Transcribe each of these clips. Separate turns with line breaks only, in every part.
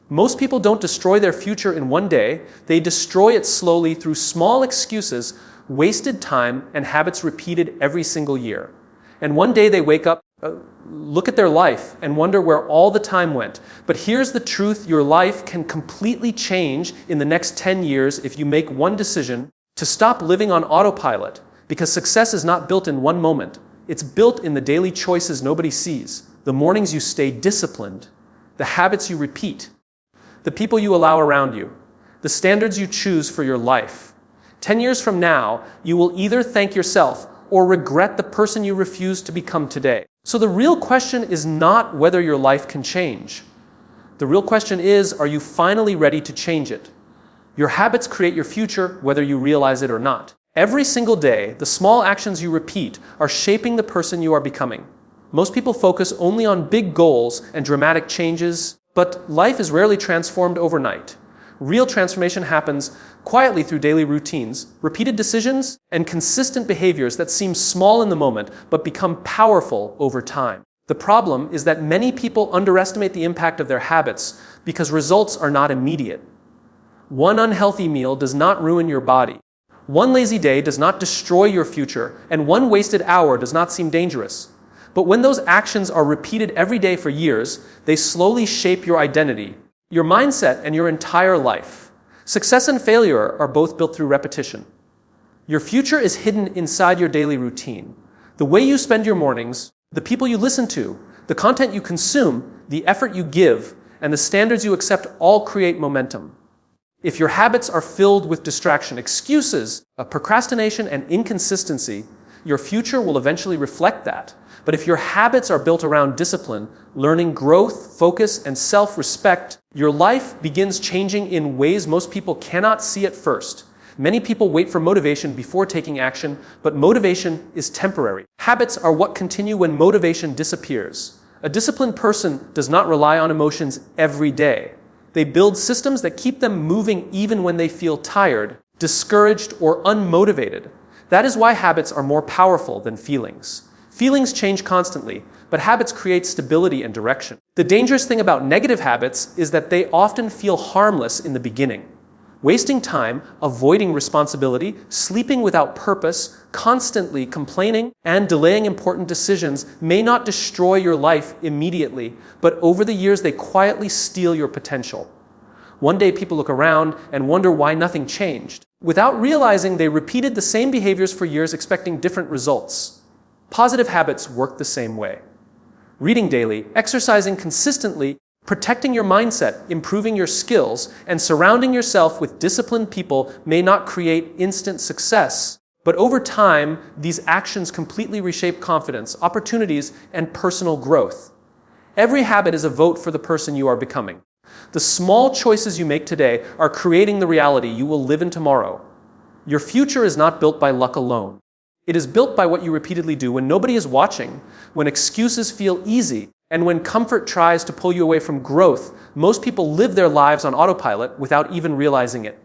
Most people don't destroy their future in one day. They destroy it slowly through small excuses, wasted time, and habits repeated every single year. And one day they wake up, look at their life, and wonder where all the time went. But here's the truth: your life can completely change in the next 10 years if you make one decision to stop living on autopilot, because success is not built in one moment. It's built in the daily choices nobody sees, the mornings you stay disciplined, the habits you repeat, the people you allow around you, the standards you choose for your life. 10 years from now, you will either thank yourself or regret the person you refused to become today. So the real question is not whether your life can change. The real question is, are you finally ready to change it? Your habits create your future, whether you realize it or not. Every single day, the small actions you repeat are shaping the person you are becoming. Most people focus only on big goals and dramatic changes, but life is rarely transformed overnight. Real transformation happens quietly through daily routines, repeated decisions, and consistent behaviors that seem small in the moment but become powerful over time. The problem is that many people underestimate the impact of their habits because results are not immediate. One unhealthy meal does not ruin your body. One lazy day does not destroy your future, and one wasted hour does not seem dangerous. But when those actions are repeated every day for years, they slowly shape your identity, your mindset, and your entire life. Success and failure are both built through repetition. Your future is hidden inside your daily routine. The way you spend your mornings, the people you listen to, the content you consume, the effort you give, and the standards you accept all create momentum. If your habits are filled with distraction, excuses, procrastination, and inconsistency, your future will eventually reflect that. But if your habits are built around discipline, learning, growth, focus, and self-respect, your life begins changing in ways most people cannot see at first. Many people wait for motivation before taking action, but motivation is temporary. Habits are what continue when motivation disappears. A disciplined person does not rely on emotions every day. They build systems that keep them moving even when they feel tired, discouraged, or unmotivated. That is why habits are more powerful than feelings. Feelings change constantly, but habits create stability and direction. The dangerous thing about negative habits is that they often feel harmless in the beginning. Wasting time, avoiding responsibility, sleeping without purpose, constantly complaining, and delaying important decisions may not destroy your life immediately, but over the years they quietly steal your potential. One day people look around and wonder why nothing changed, without realizing they repeated the same behaviors for years expecting different results. Positive habits work the same way. Reading daily, exercising consistently, protecting your mindset, improving your skills, and surrounding yourself with disciplined people may not create instant success, but over time, these actions completely reshape confidence, opportunities, and personal growth. Every habit is a vote for the person you are becoming. The small choices you make today are creating the reality you will live in tomorrow. Your future is not built by luck alone. It is built by what you repeatedly do when nobody is watching, when excuses feel easy, and when comfort tries to pull you away from growth. Most people live their lives on autopilot without even realizing it.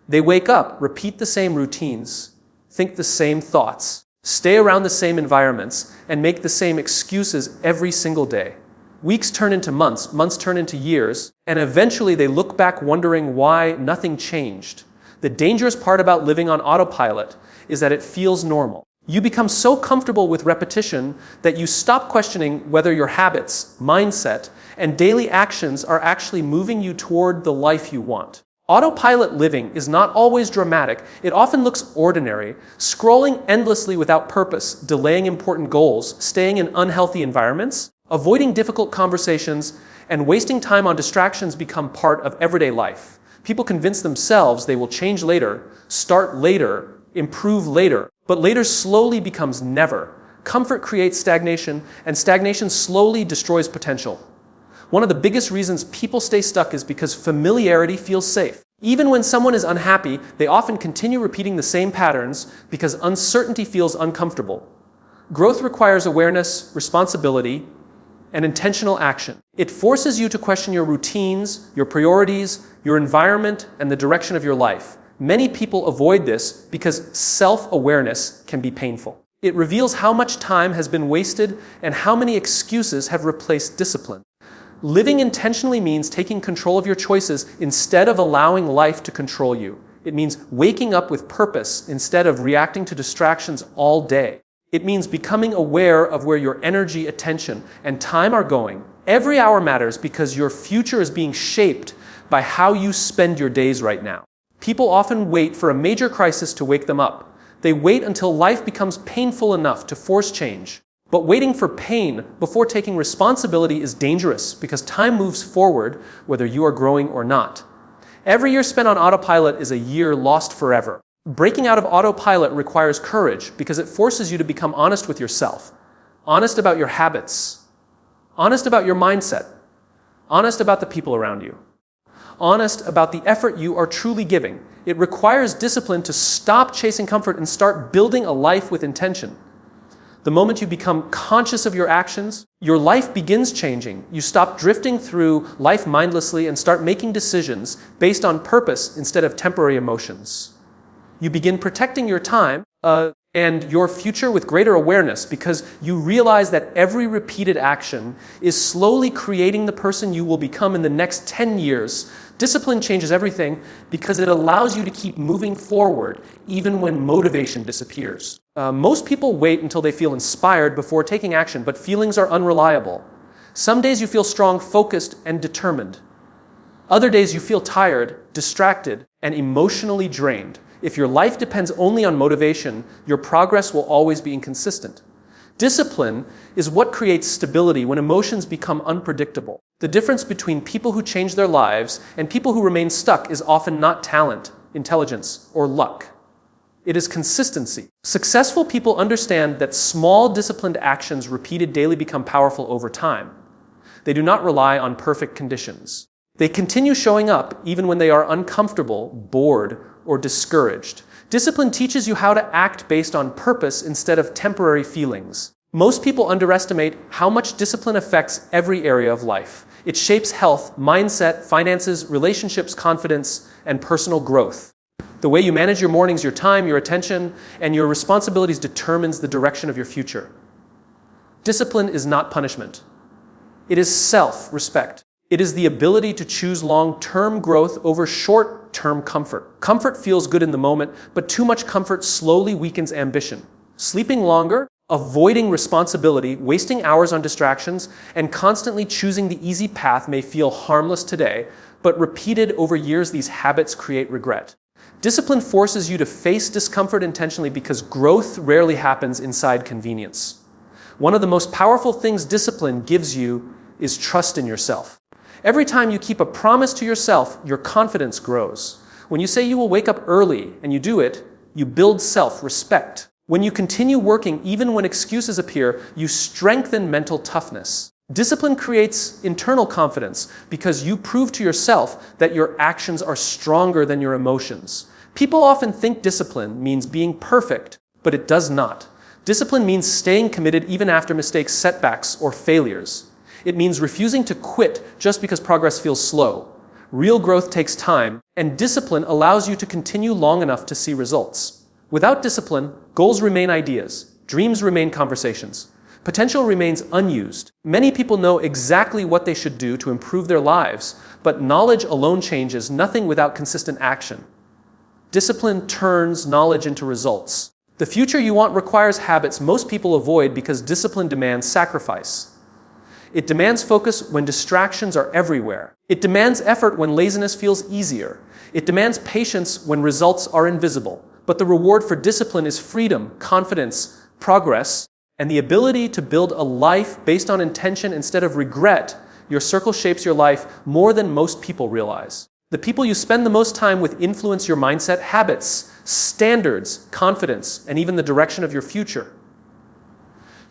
They wake up, repeat the same routines, think the same thoughts, stay around the same environments, and make the same excuses every single day. Weeks turn into months, months turn into years, and eventually they look back wondering why nothing changed. The dangerous part about living on autopilot is that it feels normal. You become so comfortable with repetition that you stop questioning whether your habits, mindset, and daily actions are actually moving you toward the life you want. Autopilot living is not always dramatic. It often looks ordinary. Scrolling endlessly without purpose, delaying important goals, staying in unhealthy environments, avoiding difficult conversations, and wasting time on distractions become part of everyday life. People convince themselves they will change later, start later, improve later, but later slowly becomes never. Comfort creates stagnation, and stagnation slowly destroys potential. One of the biggest reasons people stay stuck is because familiarity feels safe. Even when someone is unhappy, they often continue repeating the same patterns because uncertainty feels uncomfortable. Growth requires awareness, responsibility, and intentional action. It forces you to question your routines, your priorities, your environment, and the direction of your life. Many people avoid this because self-awareness can be painful. It reveals how much time has been wasted and how many excuses have replaced discipline. Living intentionally means taking control of your choices instead of allowing life to control you. It means waking up with purpose instead of reacting to distractions all day. It means becoming aware of where your energy, attention, and time are going. Every hour matters because your future is being shaped by how you spend your days right now. People often wait for a major crisis to wake them up. They wait until life becomes painful enough to force change. But waiting for pain before taking responsibility is dangerous because time moves forward whether you are growing or not. Every year spent on autopilot is a year lost forever. Breaking out of autopilot requires courage because it forces you to become honest with yourself, honest about your habits, honest about your mindset, honest about the people around you, honest about the effort you are truly giving. It requires discipline to stop chasing comfort and start building a life with intention. The moment you become conscious of your actions, your life begins changing. You stop drifting through life mindlessly and start making decisions based on purpose instead of temporary emotions. You begin protecting your time and your future with greater awareness because you realize that every repeated action is slowly creating the person you will become in the next 10 years. Discipline changes everything because it allows you to keep moving forward even when motivation disappears. Most people wait until they feel inspired before taking action, but feelings are unreliable. Some days you feel strong, focused, and determined. Other days you feel tired, distracted, and emotionally drained. If your life depends only on motivation, your progress will always be inconsistent. Discipline is what creates stability when emotions become unpredictable. The difference between people who change their lives and people who remain stuck is often not talent, intelligence, or luck. It is consistency. Successful people understand that small disciplined actions repeated daily become powerful over time. They do not rely on perfect conditions. They continue showing up even when they are uncomfortable, bored, or discouraged. Discipline teaches you how to act based on purpose instead of temporary feelings. Most people underestimate how much discipline affects every area of life. It shapes health, mindset, finances, relationships, confidence, and personal growth. The way you manage your mornings, your time, your attention, and your responsibilities determines the direction of your future. Discipline is not punishment. It is self-respect. It is the ability to choose long-term growth over short-term comfort. Comfort feels good in the moment, but too much comfort slowly weakens ambition. Sleeping longer, avoiding responsibility, wasting hours on distractions, and constantly choosing the easy path may feel harmless today, but repeated over years, these habits create regret. Discipline forces you to face discomfort intentionally because growth rarely happens inside convenience. One of the most powerful things discipline gives you is trust in yourself. Every time you keep a promise to yourself, your confidence grows. When you say you will wake up early and you do it, you build self-respect. When you continue working even when excuses appear, you strengthen mental toughness. Discipline creates internal confidence because you prove to yourself that your actions are stronger than your emotions. People often think discipline means being perfect, but it does not. Discipline means staying committed even after mistakes, setbacks, or failures. It means refusing to quit just because progress feels slow. Real growth takes time, and discipline allows you to continue long enough to see results. Without discipline, goals remain ideas, dreams remain conversations, potential remains unused. Many people know exactly what they should do to improve their lives, but knowledge alone changes nothing without consistent action. Discipline turns knowledge into results. The future you want requires habits most people avoid because discipline demands sacrifice. It demands focus when distractions are everywhere. It demands effort when laziness feels easier. It demands patience when results are invisible. But the reward for discipline is freedom, confidence, progress, and the ability to build a life based on intention instead of regret. Your circle shapes your life more than most people realize. The people you spend the most time with influence your mindset, habits, standards, confidence, and even the direction of your future.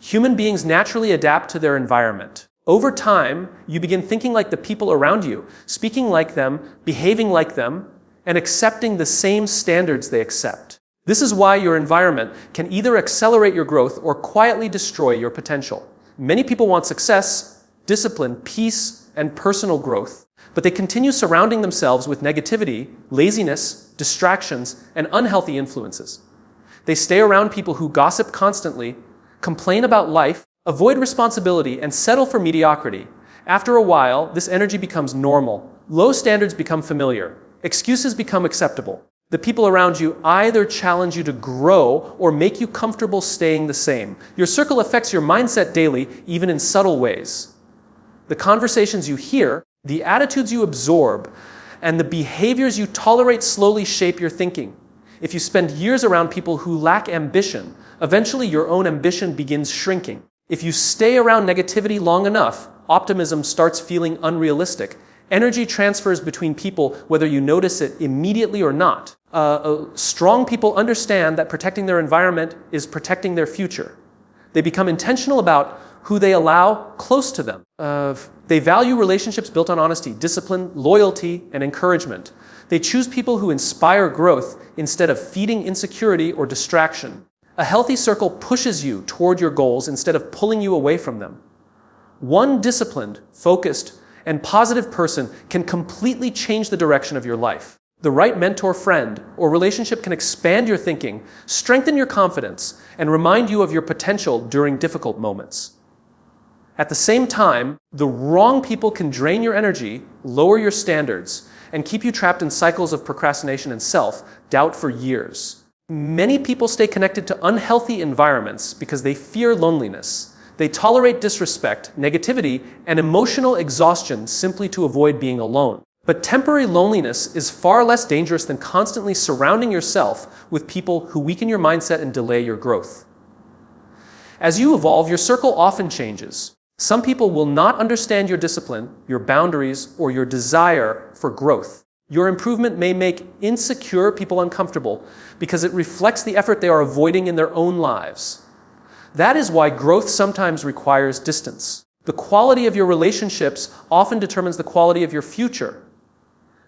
Human beings naturally adapt to their environment. Over time, you begin thinking like the people around you, speaking like them, behaving like them, and accepting the same standards they accept. This is why your environment can either accelerate your growth or quietly destroy your potential. Many people want success, discipline, peace, and personal growth, but they continue surrounding themselves with negativity, laziness, distractions, and unhealthy influences. They stay around people who gossip constantly, complain about life, avoid responsibility, and settle for mediocrity. After a while, this energy becomes normal. Low standards become familiar. Excuses become acceptable. The people around you either challenge you to grow or make you comfortable staying the same. Your circle affects your mindset daily, even in subtle ways. The conversations you hear, the attitudes you absorb, and the behaviors you tolerate slowly shape your thinking. If you spend years around people who lack ambition, eventually your own ambition begins shrinking. If you stay around negativity long enough, optimism starts feeling unrealistic. Energy transfers between people whether you notice it immediately or not. Strong people understand that protecting their environment is protecting their future. They become intentional about who they allow close to them. They value relationships built on honesty, discipline, loyalty, and encouragement. They choose people who inspire growth instead of feeding insecurity or distraction. A healthy circle pushes you toward your goals instead of pulling you away from them. One disciplined, focused, and positive person can completely change the direction of your life. The right mentor, friend, or relationship can expand your thinking, strengthen your confidence, and remind you of your potential during difficult moments. At the same time, the wrong people can drain your energy, lower your standards, and keep you trapped in cycles of procrastination and self-doubt for years. Many people stay connected to unhealthy environments because they fear loneliness. They tolerate disrespect, negativity, and emotional exhaustion simply to avoid being alone. But temporary loneliness is far less dangerous than constantly surrounding yourself with people who weaken your mindset and delay your growth. As you evolve, your circle often changes. Some people will not understand your discipline, your boundaries, or your desire for growth. Your improvement may make insecure people uncomfortable because it reflects the effort they are avoiding in their own lives. That is why growth sometimes requires distance. The quality of your relationships often determines the quality of your future.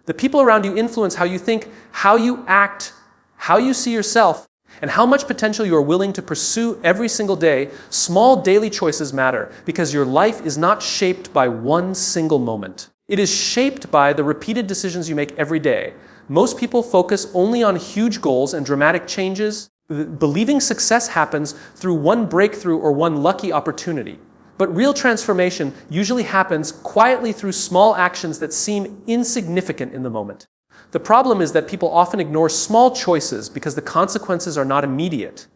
The people around you influence how you think, how you act, how you see yourself, and how much potential you are willing to pursue every single day. Small daily choices matter because your life is not shaped by one single moment. It is shaped by the repeated decisions you make every day. Most people focus only on huge goals and dramatic changes, believing success happens through one breakthrough or one lucky opportunity. But real transformation usually happens quietly through small actions that seem insignificant in the moment. The problem is that people often ignore small choices because the consequences are not immediate.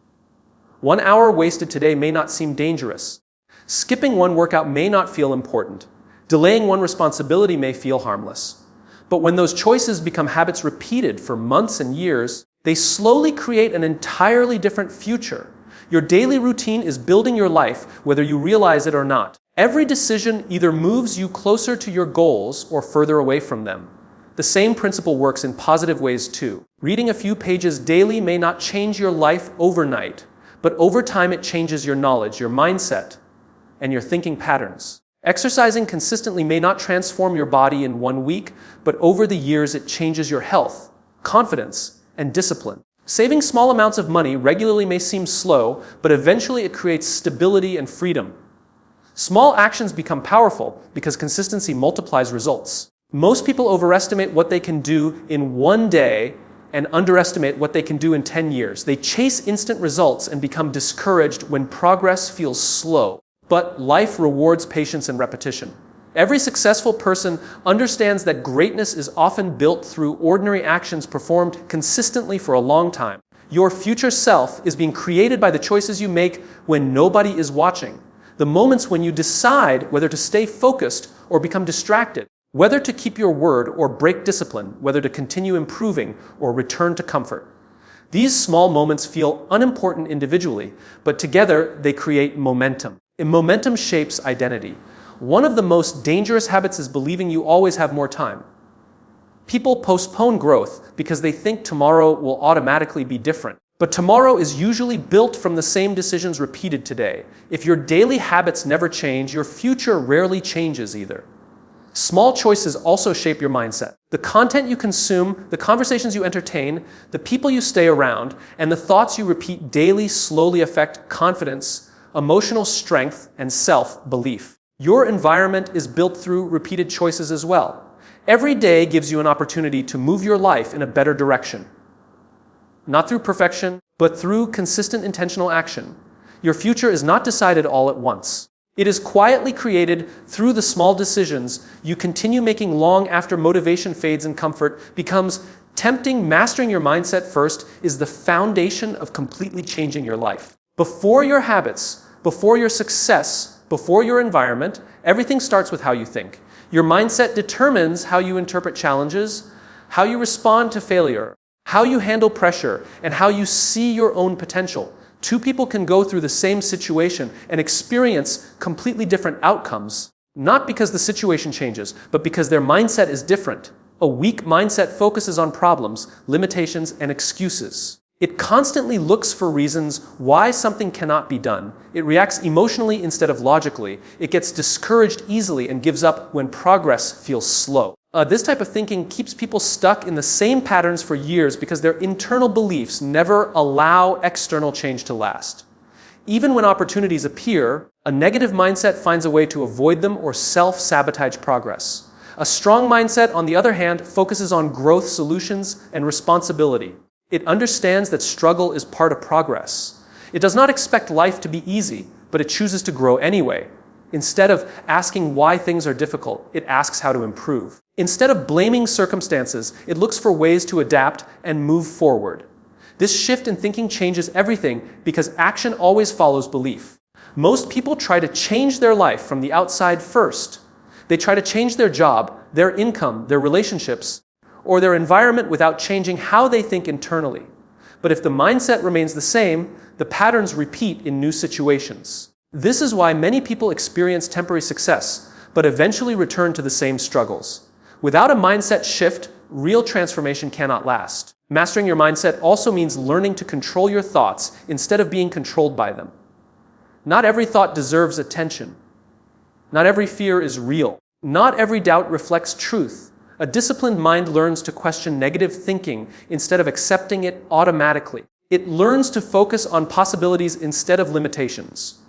1 hour wasted today may not seem dangerous. Skipping one workout may not feel important. Delaying one responsibility may feel harmless. But when those choices become habits repeated for months and years, they slowly create an entirely different future. Your daily routine is building your life, whether you realize it or not. Every decision either moves you closer to your goals or further away from them. The same principle works in positive ways too. Reading a few pages daily may not change your life overnight, but over time it changes your knowledge, your mindset, and your thinking patterns. Exercising consistently may not transform your body in 1 week, but over the years it changes your health, confidence, and discipline. Saving small amounts of money regularly may seem slow, but eventually it creates stability and freedom. Small actions become powerful because consistency multiplies results. Most people overestimate what they can do in 1 day and underestimate what they can do in 10 years. They chase instant results and become discouraged when progress feels slow. But life rewards patience and repetition. Every successful person understands that greatness is often built through ordinary actions performed consistently for a long time. Your future self is being created by the choices you make when nobody is watching. The moments when you decide whether to stay focused or become distracted, whether to keep your word or break discipline, whether to continue improving or return to comfort. These small moments feel unimportant individually, but together they create momentum. And momentum shapes identity. One of the most dangerous habits is believing you always have more time. People postpone growth because they think tomorrow will automatically be different. But tomorrow is usually built from the same decisions repeated today. If your daily habits never change, your future rarely changes either. Small choices also shape your mindset. The content you consume, the conversations you entertain, the people you stay around, and the thoughts you repeat daily slowly affect confidence, emotional strength, and self-belief. Your environment is built through repeated choices as well. Every day gives you an opportunity to move your life in a better direction. Not through perfection, but through consistent intentional action. Your future is not decided all at once. It is quietly created through the small decisions you continue making long after motivation fades and comfort becomes tempting. Mastering your mindset first is the foundation of completely changing your life. Before your habits, before your success, before your environment, everything starts with how you think. Your mindset determines how you interpret challenges, how you respond to failure, how you handle pressure, and how you see your own potential. Two people can go through the same situation and experience completely different outcomes, not because the situation changes, but because their mindset is different. A weak mindset focuses on problems, limitations, and excuses. It constantly looks for reasons why something cannot be done. It reacts emotionally instead of logically. It gets discouraged easily and gives up when progress feels slow. This type of thinking keeps people stuck in the same patterns for years because their internal beliefs never allow external change to last. Even when opportunities appear, a negative mindset finds a way to avoid them or self-sabotage progress. A strong mindset, on the other hand, focuses on growth, solutions, and responsibility. It understands that struggle is part of progress. It does not expect life to be easy, but it chooses to grow anyway. Instead of asking why things are difficult, it asks how to improve. Instead of blaming circumstances, it looks for ways to adapt and move forward. This shift in thinking changes everything because action always follows belief. Most people try to change their life from the outside first. They try to change their job, their income, their relationships, or their environment without changing how they think internally. But if the mindset remains the same, the patterns repeat in new situations. This is why many people experience temporary success, but eventually return to the same struggles. Without a mindset shift, real transformation cannot last. Mastering your mindset also means learning to control your thoughts instead of being controlled by them. Not every thought deserves attention. Not every fear is real. Not every doubt reflects truth. A disciplined mind learns to question negative thinking instead of accepting it automatically. It learns to focus on possibilities instead of limitations.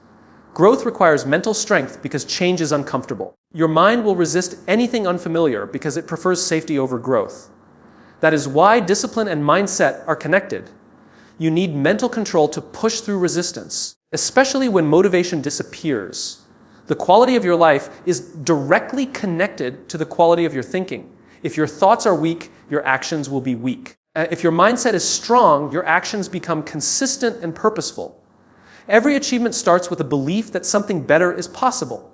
Growth requires mental strength because change is uncomfortable. Your mind will resist anything unfamiliar because it prefers safety over growth. That is why discipline and mindset are connected. You need mental control to push through resistance, especially when motivation disappears. The quality of your life is directly connected to the quality of your thinking. If your thoughts are weak, your actions will be weak. If your mindset is strong, your actions become consistent and purposeful. Every achievement starts with a belief that something better is possible.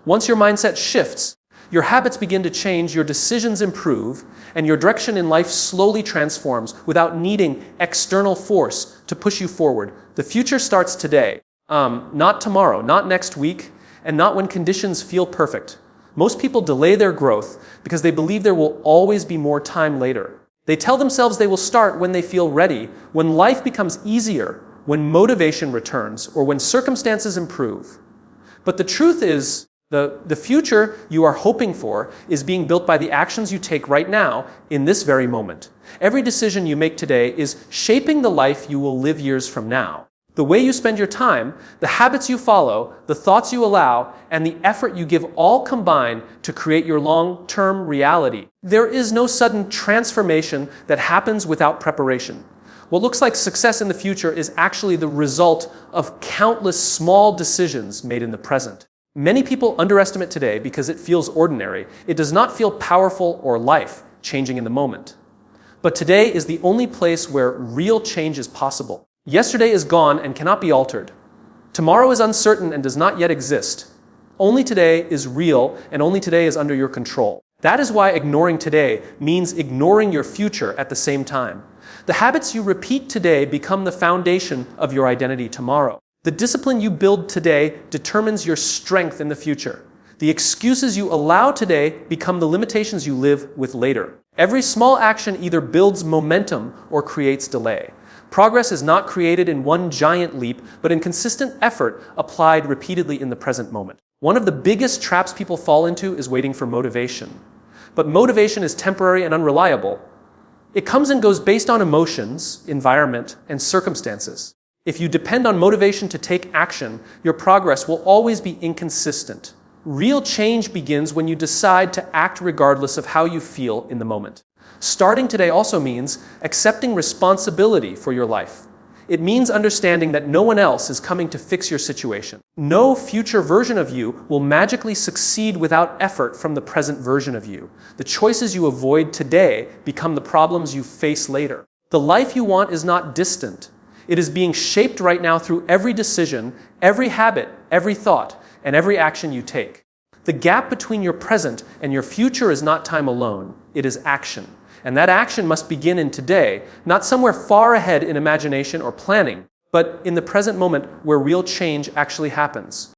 Once your mindset shifts, your habits begin to change, your decisions improve, and your direction in life slowly transforms without needing external force to push you forward. The future starts today, not tomorrow, not next week, and not when conditions feel perfect. Most people delay their growth because they believe there will always be more time later. They tell themselves they will start when they feel ready, when life becomes easier, when motivation returns, or when circumstances improve. But the truth is, the future you are hoping for is being built by the actions you take right now, in this very moment. Every decision you make today is shaping the life you will live years from now. The way you spend your time, the habits you follow, the thoughts you allow, and the effort you give all combine to create your long-term reality. There is no sudden transformation that happens without preparation. What looks like success in the future is actually the result of countless small decisions made in the present. Many people underestimate today because it feels ordinary. It does not feel powerful or life-changing in the moment. But today is the only place where real change is possible. Yesterday is gone and cannot be altered. Tomorrow is uncertain and does not yet exist. Only today is real, and only today is under your control. That is why ignoring today means ignoring your future at the same time. The habits you repeat today become the foundation of your identity tomorrow. The discipline you build today determines your strength in the future. The excuses you allow today become the limitations you live with later. Every small action either builds momentum or creates delay. Progress is not created in one giant leap, but in consistent effort applied repeatedly in the present moment. One of the biggest traps people fall into is waiting for motivation. But motivation is temporary and unreliable. It comes and goes based on emotions, environment, and circumstances. If you depend on motivation to take action, your progress will always be inconsistent. Real change begins when you decide to act regardless of how you feel in the moment. Starting today also means accepting responsibility for your life. It means understanding that no one else is coming to fix your situation. No future version of you will magically succeed without effort from the present version of you. The choices you avoid today become the problems you face later. The life you want is not distant. It is being shaped right now through every decision, every habit, every thought, and every action you take. The gap between your present and your future is not time alone. It is action. And that action must begin in today, not somewhere far ahead in imagination or planning, but in the present moment where real change actually happens.